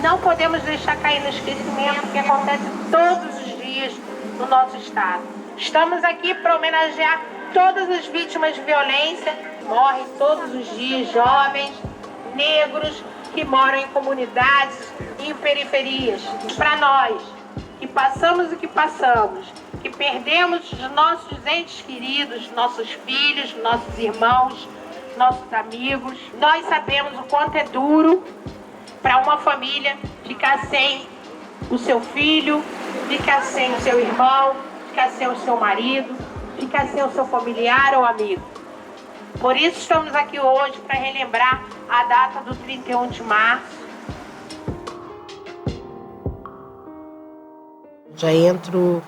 não podemos deixar cair no esquecimento que acontece todos os dias no nosso estado. Estamos aqui para homenagear todas as vítimas de violência. Morrem todos os dias jovens, negros, que moram em comunidades e em periferias. Para nós, que passamos o que passamos, que perdemos os nossos entes queridos, nossos filhos, nossos irmãos, nossos amigos, nós sabemos o quanto é duro para uma família ficar sem o seu filho, ficar sem o seu irmão, ficar sem o seu marido, ficar sem o seu familiar ou amigo. Por isso estamos aqui hoje para relembrar a data do 31 de março. Já entro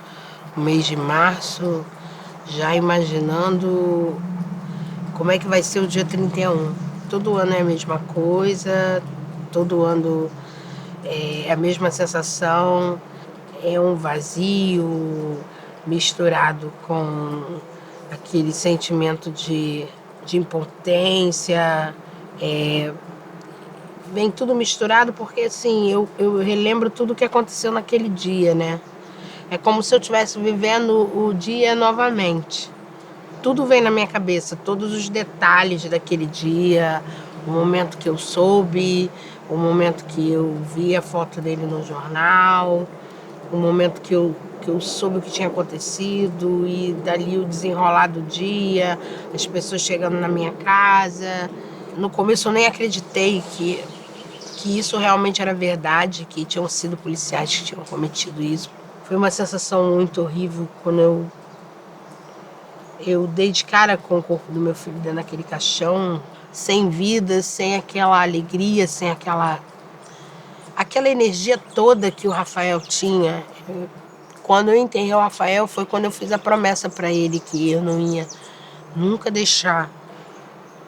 no mês de março, já imaginando como é que vai ser o dia 31. Todo ano é a mesma coisa, todo ano é a mesma sensação, é um vazio misturado com aquele sentimento de impotência. Vem tudo misturado porque assim, eu relembro tudo o que aconteceu naquele dia, né? É como se eu estivesse vivendo o dia novamente. Tudo vem na minha cabeça, todos os detalhes daquele dia, o momento que eu soube, o momento que eu vi a foto dele no jornal, o momento que eu soube o que tinha acontecido e dali o desenrolar do dia, as pessoas chegando na minha casa. No começo eu nem acreditei que isso realmente era verdade, que tinham sido policiais que tinham cometido isso. Foi uma sensação muito horrível quando eu dei de cara com o corpo do meu filho dentro daquele caixão, sem vida, sem aquela alegria, sem aquela energia toda que o Rafael tinha. Quando eu enterrei o Rafael foi quando eu fiz a promessa para ele que eu não ia nunca deixar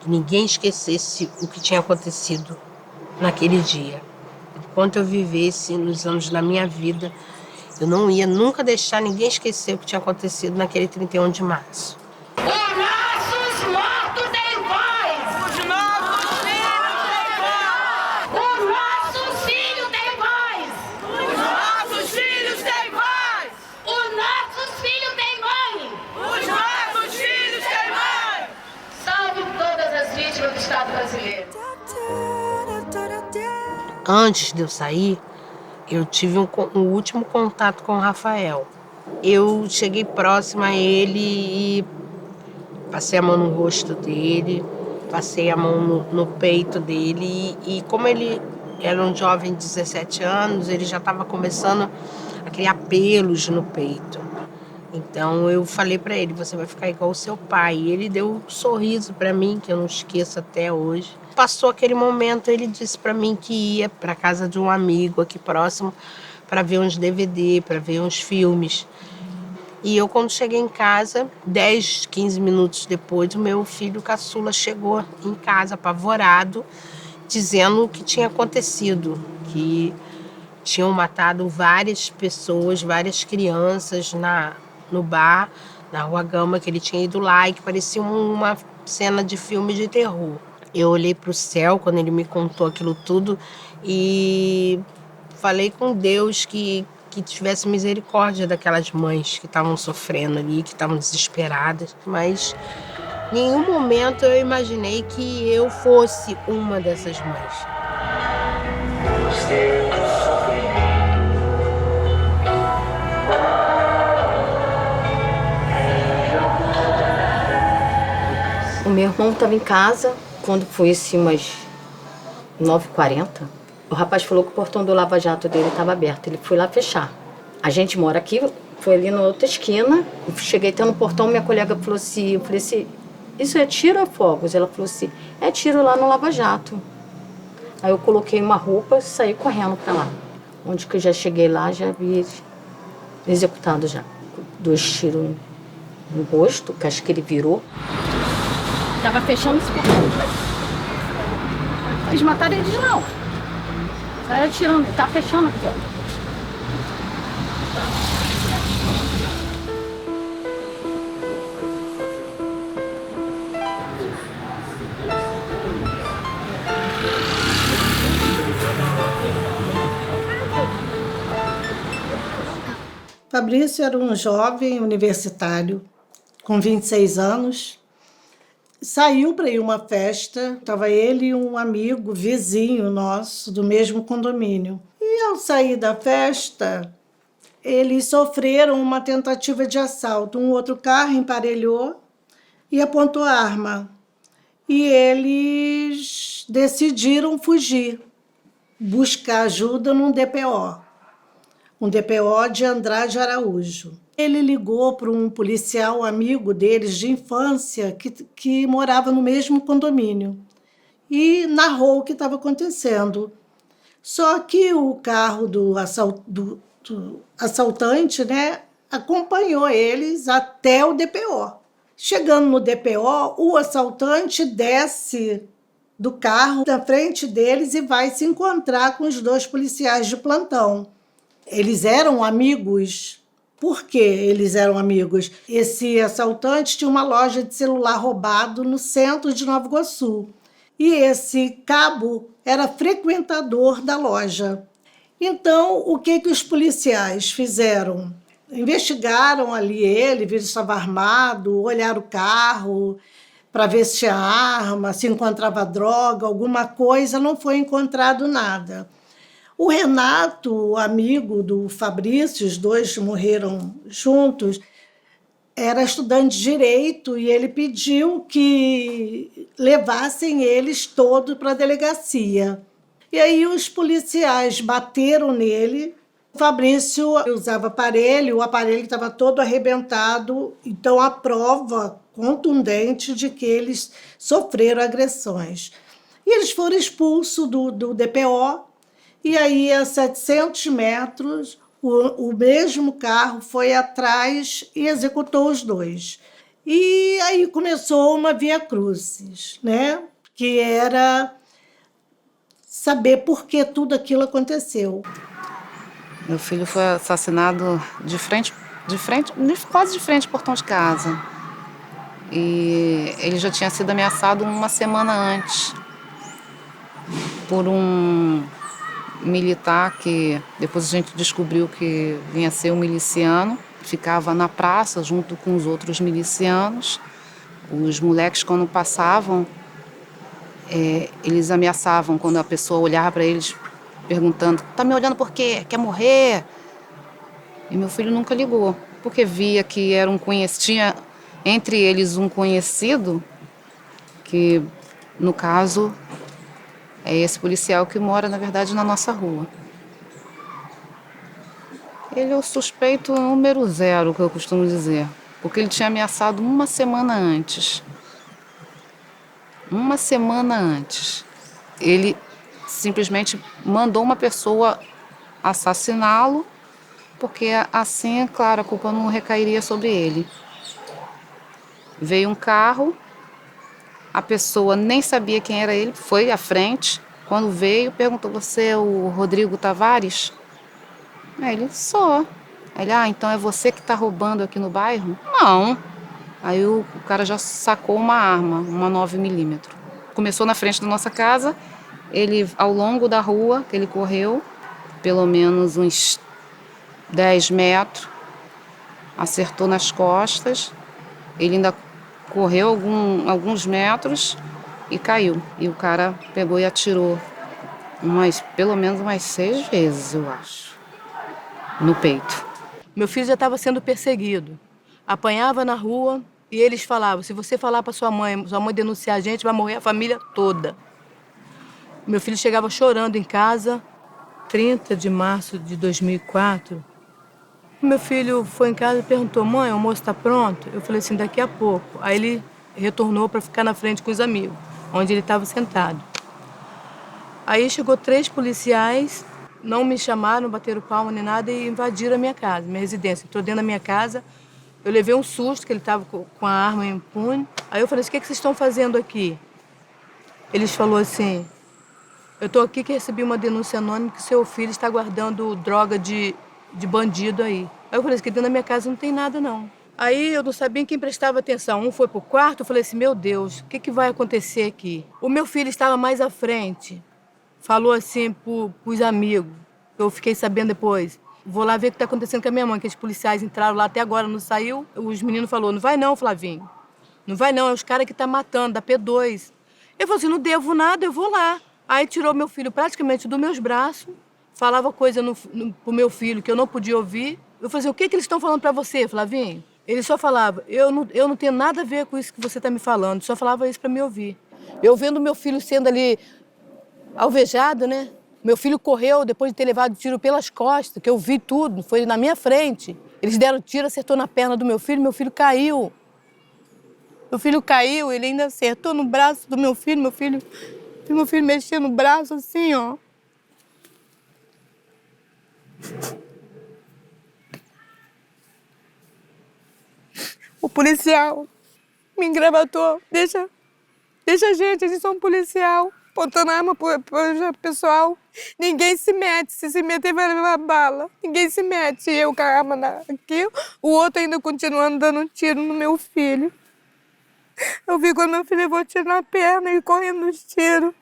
que ninguém esquecesse o que tinha acontecido naquele dia. Enquanto eu vivesse nos anos da minha vida, eu não ia nunca deixar ninguém esquecer o que tinha acontecido naquele 31 de março. Os nossos mortos têm voz! Os nossos filhos têm voz! Os nossos filhos têm voz! Os nossos filhos têm voz! Os nossos filhos têm mãe! Os nossos filhos têm mãe! Salve todas as vítimas do Estado brasileiro! Antes de eu sair, eu tive um último contato com o Rafael. Eu cheguei próxima a ele e passei a mão no rosto dele, passei a mão no peito dele. E como ele era um jovem de 17 anos, ele já estava começando a criar pelos no peito. Então eu falei para ele, você vai ficar igual o seu pai. E ele deu um sorriso para mim, que eu não esqueço até hoje. Passou aquele momento, ele disse para mim que ia para casa de um amigo aqui próximo para ver uns DVD, para ver uns filmes. E eu, quando cheguei em casa, 10, 15 minutos depois, o meu filho caçula chegou em casa apavorado, dizendo o que tinha acontecido, que tinham matado várias pessoas, várias crianças no bar, na Rua Gama, que ele tinha ido lá e que parecia uma cena de filme de terror. Eu olhei para o céu quando ele me contou aquilo tudo e falei com Deus que tivesse misericórdia daquelas mães que estavam sofrendo ali, que estavam desesperadas. Mas em nenhum momento eu imaginei que eu fosse uma dessas mães. O meu irmão estava em casa, quando foi assim umas 9h40, o rapaz falou que o portão do Lava Jato dele estava aberto. Ele foi lá fechar. A gente mora aqui, foi ali na outra esquina. Eu cheguei até no portão, minha colega falou assim, eu falei assim, isso é tiro ou é fogos? Ela falou assim, é tiro lá no Lava Jato. Aí eu coloquei uma roupa e saí correndo para lá. Onde que eu já cheguei lá, já vi ele executado já. 2 tiros no rosto, que acho que ele virou. Tava fechando esse portão. Eles mataram eles não. Sai atirando, tá fechando aqui, ó. Fabrício era um jovem universitário, com 26 anos. Saiu para ir a uma festa, estava ele e um amigo, vizinho nosso, do mesmo condomínio. E ao sair da festa, eles sofreram uma tentativa de assalto. Um outro carro emparelhou e apontou a arma. E eles decidiram fugir, buscar ajuda num DPO. Um DPO de Andrade Araújo. Ele ligou para um policial amigo deles de infância que morava no mesmo condomínio e narrou o que estava acontecendo. Só que o carro do assaltante, né, acompanhou eles até o DPO. Chegando no DPO, o assaltante desce do carro na frente deles e vai se encontrar com os 2 policiais de plantão. Eles eram amigos. Por que eles eram amigos? Esse assaltante tinha uma loja de celular roubado no centro de Nova Iguaçu. E esse cabo era frequentador da loja. Então, o que os policiais fizeram? Investigaram ali ele, viram se estava armado, olharam o carro para ver se tinha arma, se encontrava droga, alguma coisa, não foi encontrado nada. O Renato, amigo do Fabrício, os 2 morreram juntos, era estudante de Direito e ele pediu que levassem eles todos para a delegacia. E aí os policiais bateram nele. O Fabrício usava aparelho, o aparelho estava todo arrebentado, então a prova contundente de que eles sofreram agressões. E eles foram expulsos do DPO. E aí, a 700 metros, o mesmo carro foi atrás e executou os 2. E aí começou uma via crucis, né? Que era saber por que tudo aquilo aconteceu. Meu filho foi assassinado quase de frente ao portão de casa. E ele já tinha sido ameaçado uma semana antes por um militar que depois a gente descobriu que vinha ser um miliciano, ficava na praça junto com os outros milicianos. Os moleques, quando passavam, eles ameaçavam quando a pessoa olhava para eles perguntando: tá me olhando por quê? Quer morrer? E meu filho nunca ligou, porque via que era tinha entre eles um conhecido, que no caso é esse policial que mora, na verdade, na nossa rua. Ele é o suspeito número 0, que eu costumo dizer, porque ele tinha ameaçado uma semana antes. Uma semana antes. Ele simplesmente mandou uma pessoa assassiná-lo, porque assim, claro, a culpa não recairia sobre ele. Veio um carro, a pessoa nem sabia quem era ele, foi à frente. Quando veio, perguntou: você é o Rodrigo Tavares? Aí ele: só. Ele: então é você que está roubando aqui no bairro? Não. Aí o cara já sacou uma arma, uma 9mm. Começou na frente da nossa casa, ele, ao longo da rua que ele correu, pelo menos uns 10 metros, acertou nas costas. Ele ainda correu alguns metros e caiu. E o cara pegou e atirou pelo menos umas 6 vezes, eu acho, no peito. Meu filho já estava sendo perseguido. Apanhava na rua e eles falavam: se você falar para sua mãe denunciar a gente, vai morrer a família toda. Meu filho chegava chorando em casa. 30 de março de 2004, meu filho foi em casa e perguntou: mãe, o almoço está pronto? Eu falei assim: daqui a pouco. Aí ele retornou para ficar na frente com os amigos, onde ele estava sentado. Aí chegou 3 policiais, não me chamaram, bateram palma nem nada e invadiram a minha casa, minha residência. Entrou dentro da minha casa, eu levei um susto, que ele estava com a arma em punho. Aí eu falei assim: o que vocês estão fazendo aqui? Eles falaram assim: eu estou aqui que recebi uma denúncia anônima que seu filho está guardando droga de bandido aí. Aí eu falei assim: que dentro da minha casa não tem nada, não. Aí eu não sabia quem prestava atenção. Um foi pro quarto, eu falei assim: meu Deus, o que vai acontecer aqui? O meu filho estava mais à frente, falou assim pros amigos, eu fiquei sabendo depois: vou lá ver o que tá acontecendo com a minha mãe, que os policiais entraram lá até agora, não saiu. Os meninos falaram, não vai não, Flavinho. Não vai não, é os caras que tá matando, da P2. Eu falei assim, não devo nada, eu vou lá. Aí tirou meu filho praticamente dos meus braços, falava coisa pro meu filho que eu não podia ouvir. Eu falei assim, o que eles estão falando pra você, Flavinho? Ele só falava, eu não tenho nada a ver com isso que você tá me falando, só falava isso pra me ouvir. Eu vendo meu filho sendo ali alvejado, né? Meu filho correu depois de ter levado tiro pelas costas, que eu vi tudo, foi na minha frente. Eles deram tiro, acertou na perna do meu filho caiu. Meu filho caiu, ele ainda acertou no braço do meu filho mexia no braço assim, ó. O policial me engravatou, deixa a gente só um policial, apontando arma pro pessoal. Ninguém se mete, se meter vai levar bala. Ninguém se mete, eu com a arma aqui, o outro ainda continuando dando um tiro no meu filho. Eu vi quando meu filho levou tiro na perna e correndo nos tiros.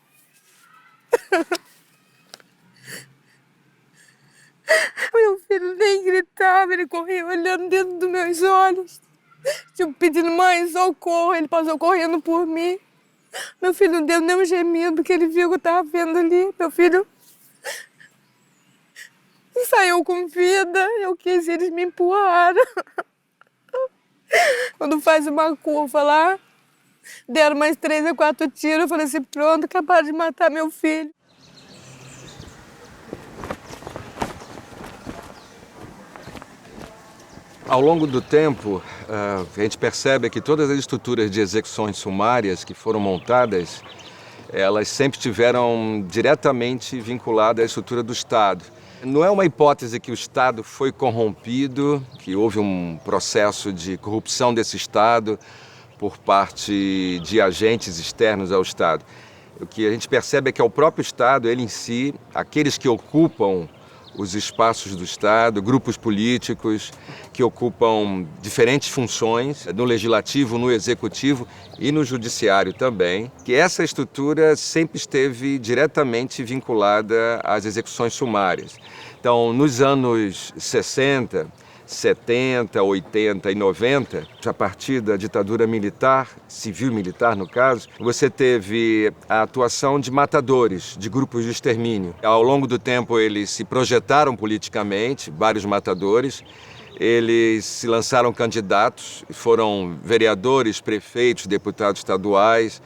Meu filho nem gritava, ele corria olhando dentro dos meus olhos. Tipo, pedindo, mãe, socorro. Ele passou correndo por mim. Meu filho não deu nem um gemido, porque ele viu que eu tava vendo ali. Meu filho saiu com vida. Eu quis, eles me empurraram. Quando faz uma curva lá, deram mais 3 a 4 tiros. Eu falei assim, pronto, acabaram de matar meu filho. Ao longo do tempo, a gente percebe que todas as estruturas de execuções sumárias que foram montadas, elas sempre estiveram diretamente vinculadas à estrutura do Estado. Não é uma hipótese que o Estado foi corrompido, que houve um processo de corrupção desse Estado por parte de agentes externos ao Estado. O que a gente percebe é que é o próprio Estado, ele em si, aqueles que ocupam os espaços do Estado, grupos políticos que ocupam diferentes funções no legislativo, no executivo e no judiciário também, que essa estrutura sempre esteve diretamente vinculada às execuções sumárias. Então, nos anos 60, 70, 80 e 90, a partir da ditadura militar, civil-militar no caso, você teve a atuação de matadores, de grupos de extermínio. Ao longo do tempo eles se projetaram politicamente, vários matadores, eles se lançaram candidatos, foram vereadores, prefeitos, deputados estaduais,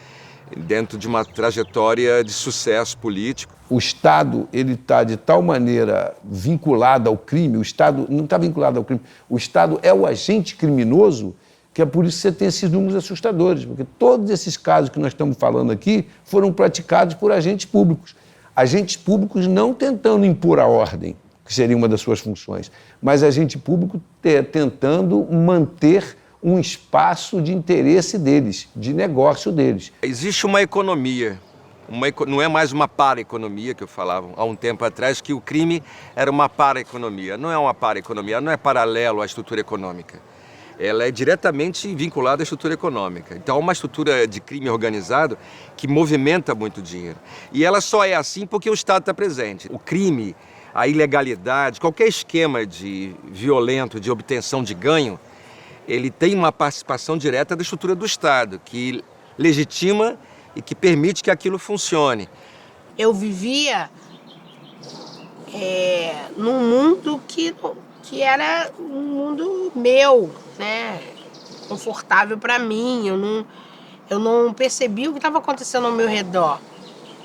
dentro de uma trajetória de sucesso político. O Estado ele está de tal maneira vinculado ao crime, o Estado não está vinculado ao crime, o Estado é o agente criminoso, que é por isso que você tem esses números assustadores, porque todos esses casos que nós estamos falando aqui foram praticados por agentes públicos não tentando impor a ordem, que seria uma das suas funções, mas agente público tentando manter um espaço de interesse deles, de negócio deles. Existe uma economia, não é mais uma para-economia que eu falava há um tempo atrás, que o crime era uma para-economia. Não é uma para-economia, não é paralelo à estrutura econômica. Ela é diretamente vinculada à estrutura econômica. Então, é uma estrutura de crime organizado que movimenta muito dinheiro. E ela só é assim porque o Estado está presente. O crime, a ilegalidade, qualquer esquema de violento, de obtenção de ganho, ele tem uma participação direta da estrutura do Estado, que legitima e que permite que aquilo funcione. Eu vivia num mundo que era um mundo meu, né? Confortável para mim. Eu não percebi o que estava acontecendo ao meu redor.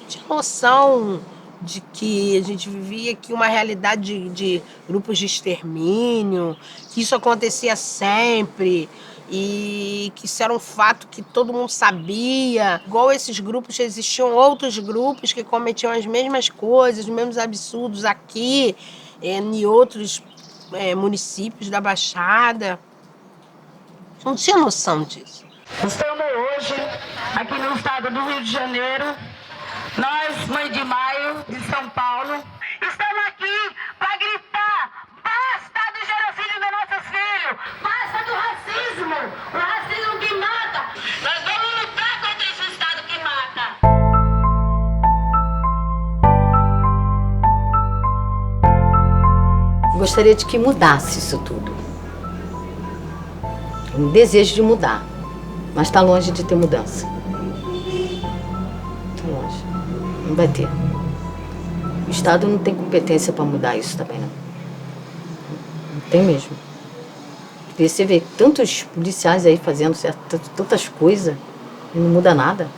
Tinha noção de que a gente vivia aqui uma realidade de grupos de extermínio, que isso acontecia sempre e que isso era um fato que todo mundo sabia. Igual esses grupos, existiam outros grupos que cometiam as mesmas coisas, os mesmos absurdos aqui, em outros municípios da Baixada. Não tinha noção disso. Estamos hoje aqui no estado do Rio de Janeiro, nós, Mãe de Maio, de São Paulo, estamos aqui para gritar: basta do genocídio dos nossos filhos, basta do racismo, o racismo que mata. Nós vamos lutar contra esse estado que mata. gostaria de que mudasse isso tudo. Um desejo de mudar, mas está longe de ter mudança. Está longe. Não vai ter. O Estado não tem competência para mudar isso também, não. Não tem mesmo. Porque você vê tantos policiais aí fazendo tantas coisas e não muda nada.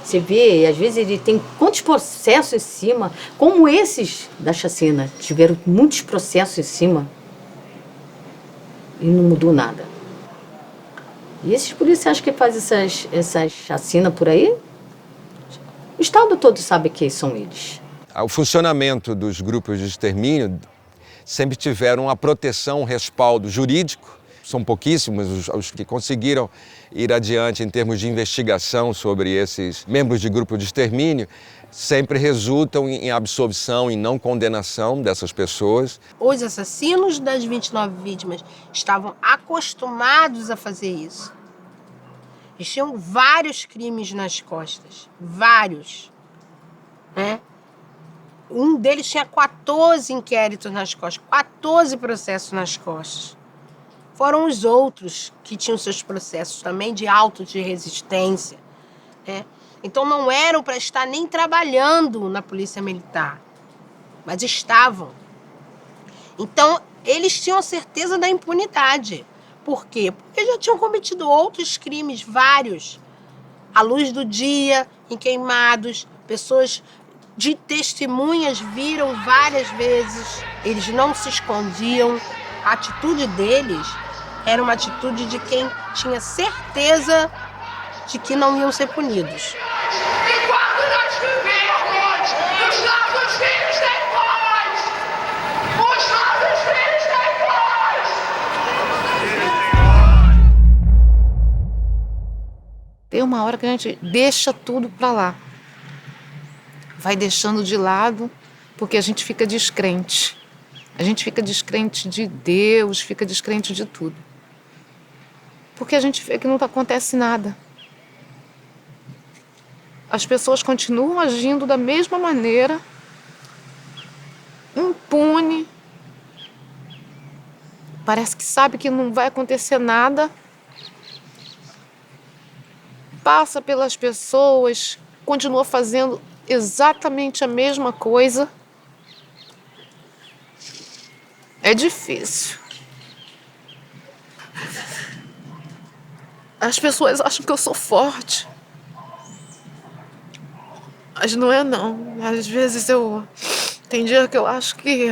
Você vê, às vezes ele tem quantos processos em cima, como esses da chacina, tiveram muitos processos em cima e não mudou nada. E esses policiais que fazem essas chacinas por aí, o Estado todo sabe quem são eles. O funcionamento dos grupos de extermínio sempre tiveram a proteção, um respaldo jurídico. São pouquíssimos os que conseguiram ir adiante em termos de investigação sobre esses membros de grupo de extermínio, sempre resultam em absolvição, em não condenação dessas pessoas. Os assassinos das 29 vítimas estavam acostumados a fazer isso. Eles tinham vários crimes nas costas, vários, né? Um deles tinha 14 inquéritos nas costas, 14 processos nas costas. Foram os outros que tinham seus processos também de auto de resistência, né? Então não eram para estar nem trabalhando na polícia militar, mas estavam. Então eles tinham certeza da impunidade. Por quê? Porque já tinham cometido outros crimes, vários, à luz do dia, em queimados, pessoas de testemunhas viram várias vezes, eles não se escondiam. A atitude deles era uma atitude de quem tinha certeza de que não iam ser punidos. Enquanto nós vivermos, os nossos filhos têm voz! Os nossos filhos têm voz! Tem uma hora que a gente deixa tudo pra lá. Vai deixando de lado, porque a gente fica descrente. A gente fica descrente de Deus, fica descrente de tudo. Porque a gente vê que não acontece nada. As pessoas continuam agindo da mesma maneira, impune. Parece que sabe que não vai acontecer nada. Passa pelas pessoas, continua fazendo exatamente a mesma coisa. É difícil. As pessoas acham que eu sou forte. Mas não é, não. Às vezes tem dia que eu acho que...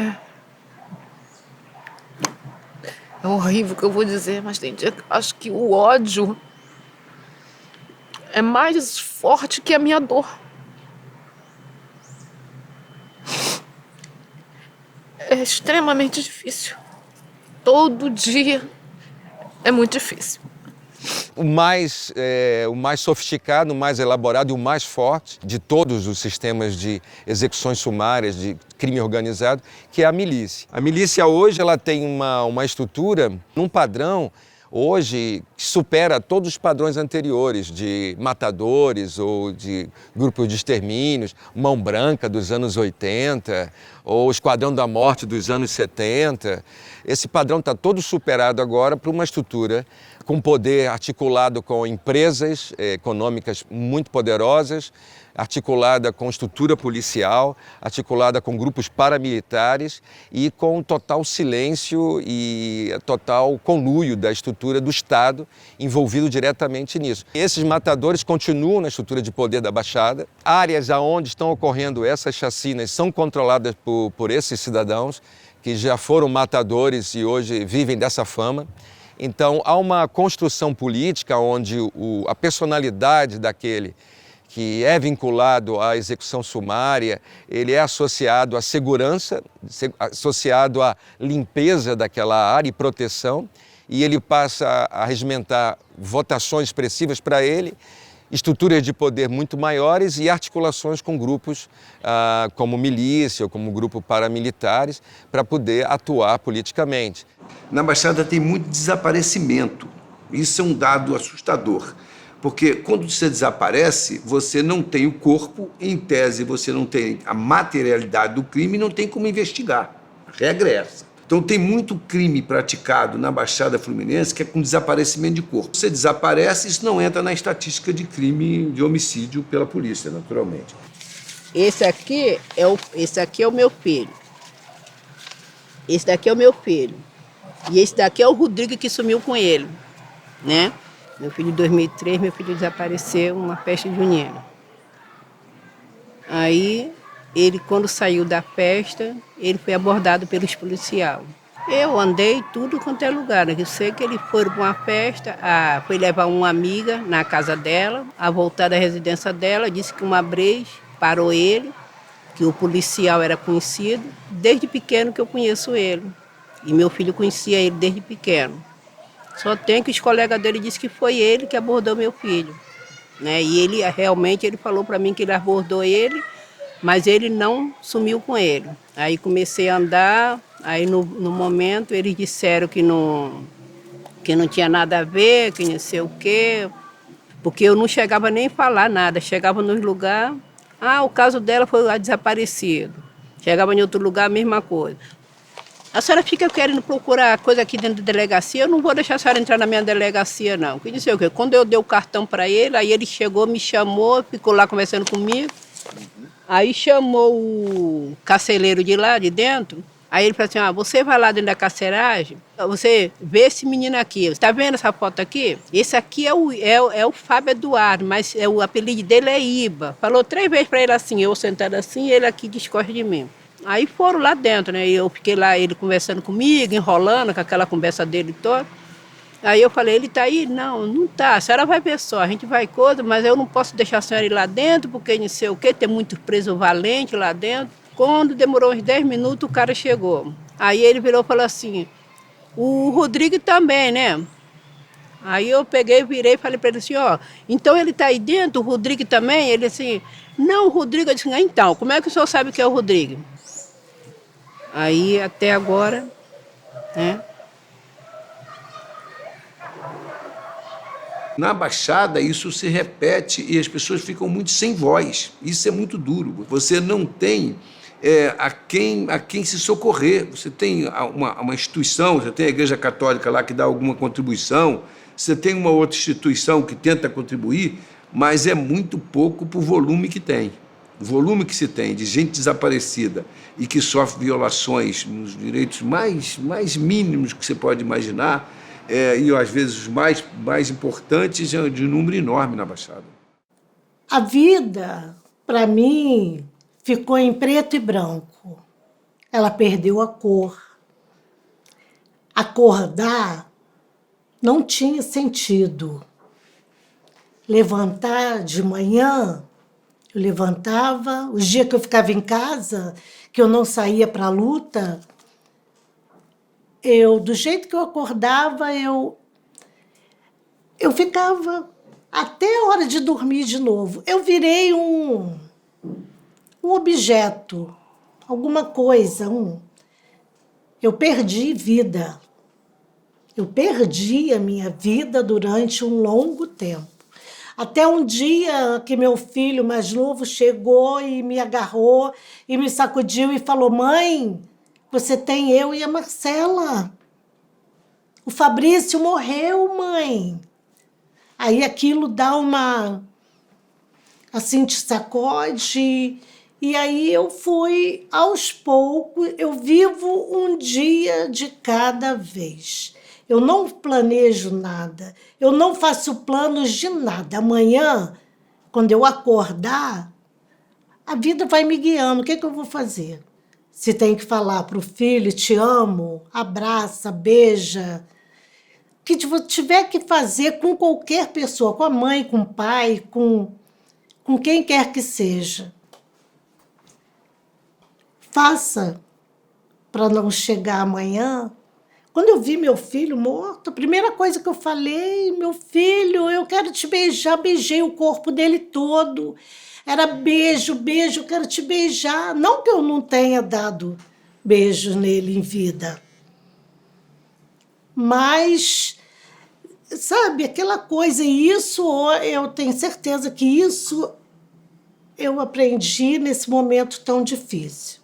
É horrível o que eu vou dizer, mas tem dia que eu acho que o ódio é mais forte que a minha dor. É extremamente difícil. Todo dia é muito difícil. O mais sofisticado, o mais elaborado e o mais forte de todos os sistemas de execuções sumárias, de crime organizado, que é a milícia. A milícia hoje ela tem uma estrutura, um padrão, hoje, que supera todos os padrões anteriores de matadores ou de grupos de extermínios, Mão Branca dos anos 80 ou Esquadrão da Morte dos anos 70. Esse padrão está todo superado agora por uma estrutura com poder articulado com empresas econômicas muito poderosas, articulada com estrutura policial, articulada com grupos paramilitares e com total silêncio e total conluio da estrutura do Estado envolvido diretamente nisso. Esses matadores continuam na estrutura de poder da Baixada. Áreas onde estão ocorrendo essas chacinas são controladas por esses cidadãos que já foram matadores e hoje vivem dessa fama. Então, há uma construção política onde a personalidade daquele que é vinculado à execução sumária, ele é associado à segurança, associado à limpeza daquela área e proteção, e ele passa a regimentar votações expressivas para ele, estruturas de poder muito maiores e articulações com grupos como milícia ou como grupo paramilitares para poder atuar politicamente. Na Baixada tem muito desaparecimento. Isso é um dado assustador, porque quando você desaparece, você não tem o corpo, em tese você não tem a materialidade do crime e não tem como investigar. A regra é essa. Então tem muito crime praticado na Baixada Fluminense que é com desaparecimento de corpo. Se desaparece, isso não entra na estatística de crime de homicídio pela polícia, naturalmente. Esse aqui é o meu filho. Esse daqui é o meu filho. E esse daqui é o Rodrigo que sumiu com ele, né? Meu filho, em 2003, meu filho desapareceu numa festa junina. Aí, ele, quando saiu da festa, ele foi abordado pelos policiais. Eu andei tudo quanto é lugar. Eu sei que ele foi para uma festa, foi levar uma amiga na casa dela, a voltar da residência dela, disse que uma breja parou ele, que o policial era conhecido, desde pequeno que eu conheço ele. E meu filho conhecia ele desde pequeno. Só tem que os colegas dele disseram que foi ele que abordou meu filho, né? E ele realmente ele falou para mim que ele abordou ele, mas ele não sumiu com ele. Aí comecei a andar, aí no momento eles disseram que não tinha nada a ver, que não sei o quê, porque eu não chegava nem a falar nada, chegava nos lugares, o caso dela foi desaparecido. Chegava em outro lugar, a mesma coisa. A senhora fica querendo procurar coisa aqui dentro da delegacia, eu não vou deixar a senhora entrar na minha delegacia, não. Que disse o quê? Quando eu dei o cartão para ele, aí ele chegou, me chamou, ficou lá conversando comigo. Aí chamou o carcereiro de lá, de dentro. Aí ele falou assim, você vai lá dentro da carceragem, você vê esse menino aqui. Você está vendo essa foto aqui? Esse aqui é o Fábio Eduardo, mas o apelido dele é Iba. Falou 3 vezes para ele assim, eu sentado assim, ele aqui descosta de mim. Aí foram lá dentro, né? Eu fiquei lá, ele conversando comigo, enrolando com aquela conversa dele toda. Aí eu falei, ele tá aí? Não, não tá. A senhora vai ver só, a gente vai coisa, mas eu não posso deixar a senhora ir lá dentro, porque não sei o quê, tem muito preso valente lá dentro. Quando demorou uns 10 minutos, o cara chegou. Aí ele virou e falou assim, o Rodrigo também, né? Aí eu peguei, virei e falei para ele assim, então ele tá aí dentro, o Rodrigo também? Ele assim, não, o Rodrigo. Eu disse, então, como é que o senhor sabe que é o Rodrigo? Aí, até agora, né? Na Baixada, isso se repete e as pessoas ficam muito sem voz. Isso é muito duro. Você não tem a quem se socorrer. Você tem uma instituição, você tem a Igreja Católica lá que dá alguma contribuição, você tem uma outra instituição que tenta contribuir, mas é muito pouco para o volume que tem. O volume que se tem de gente desaparecida e que sofre violações nos direitos mais mínimos que você pode imaginar, e às vezes os mais importantes, é de número enorme na Baixada. A vida, para mim, ficou em preto e branco. Ela perdeu a cor. Acordar não tinha sentido. Levantar de manhã, eu levantava, os dias que eu ficava em casa, que eu não saía para a luta, do jeito que eu acordava, eu ficava até a hora de dormir de novo. Eu virei um objeto, alguma coisa. Eu perdi vida. Eu perdi a minha vida durante um longo tempo. Até um dia que meu filho mais novo chegou e me agarrou e me sacudiu e falou, mãe, você tem eu e a Marcela. O Fabrício morreu, mãe. Aí aquilo dá assim, te sacode. E aí eu fui, aos poucos, eu vivo um dia de cada vez. Eu não planejo nada, eu não faço planos de nada. Amanhã, quando eu acordar, a vida vai me guiando. O que eu vou fazer? Se tem que falar para o filho, te amo, abraça, beija. O que tiver que fazer com qualquer pessoa, com a mãe, com o pai, com quem quer que seja. Faça para não chegar amanhã. Quando eu vi meu filho morto, a primeira coisa que eu falei, meu filho, eu quero te beijar. Beijei o corpo dele todo. Era beijo, beijo, eu quero te beijar. Não que eu não tenha dado beijo nele em vida. Mas, sabe, aquela coisa, e isso eu tenho certeza que isso eu aprendi nesse momento tão difícil.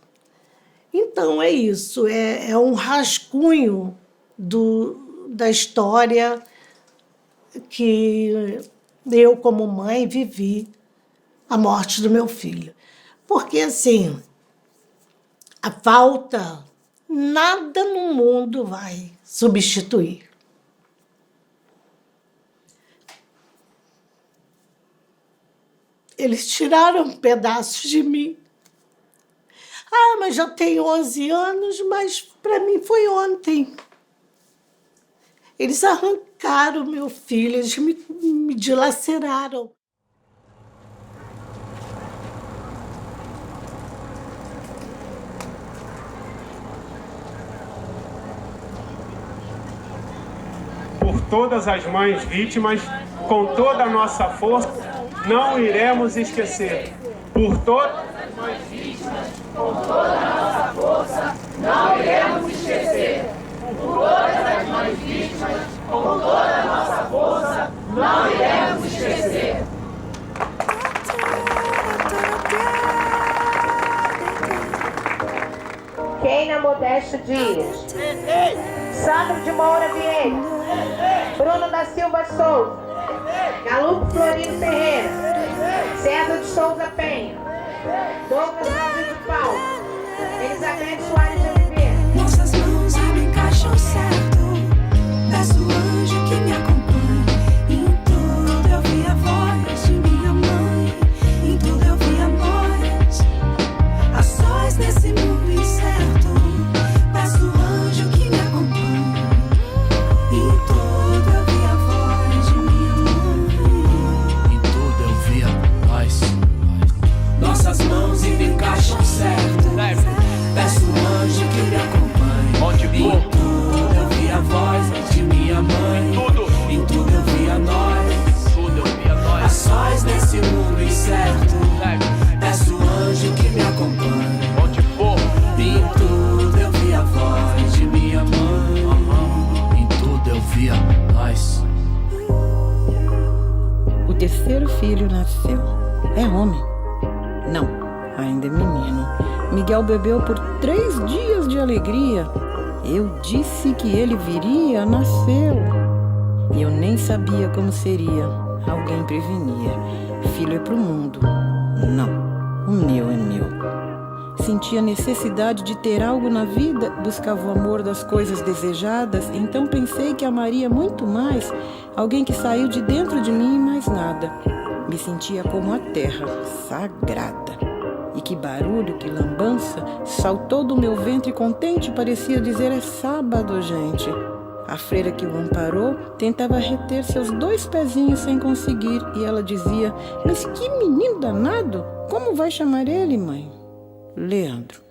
Em Então é isso, é um rascunho da história que eu, como mãe, vivi a morte do meu filho. Porque, assim, a falta, nada no mundo vai substituir. Eles tiraram pedaços de mim. Ah, mas já tenho 11 anos, mas para mim foi ontem. Eles arrancaram meu filho, eles me dilaceraram. Por todas as mães vítimas, com toda a nossa força, não iremos esquecer. Por todas as mães vítimas, com toda a nossa força, não iremos esquecer. Por todas as mães vítimas, com toda a nossa força, não iremos esquecer. Keina Modesto Dias, Sandro de Moura Vieira, Bruno da Silva Souza, Galupo Florido Ferreira, César de Souza Penha, Douglas Alves de Paulo, Elizabeth Soares de Oliveira. Nossas mãos me encaixam certo. Peço o anjo que me acompanhe. Em tudo eu vi a voz de minha mãe. Em tudo eu vi a voz. A sós nesse mundo incerto. Peço o anjo que me acompanhe. Em tudo eu vi a voz de minha mãe. Em tudo eu vi a voz. Nossas mãos me encaixam certo. Peço o anjo que me acompanhe. Onde for, em tudo eu vi a voz de minha mãe. Em tudo eu vi a nós. tudo eu vi a A nós. sós nesse mundo incerto. Peço o anjo que me acompanhe. Onde for, Em tudo eu vi a voz de minha mãe. em tudo eu vi a nós. O terceiro filho nasceu. É homem? Não, ainda é menino. Miguel bebeu por 3 dias de alegria. Eu disse que ele viria, nasceu. E eu nem sabia como seria. Alguém prevenia. Filho é pro mundo. Não, o meu é meu. Sentia necessidade de ter algo na vida, buscava o amor das coisas desejadas, então pensei que amaria muito mais alguém que saiu de dentro de mim e mais nada. Me sentia como a terra, sagrada. E que barulho, que lambança, saltou do meu ventre contente, parecia dizer: é sábado, gente. A freira que o amparou tentava reter seus 2 pezinhos sem conseguir, e ela dizia: mas que menino danado! Como vai chamar ele, mãe? Leandro.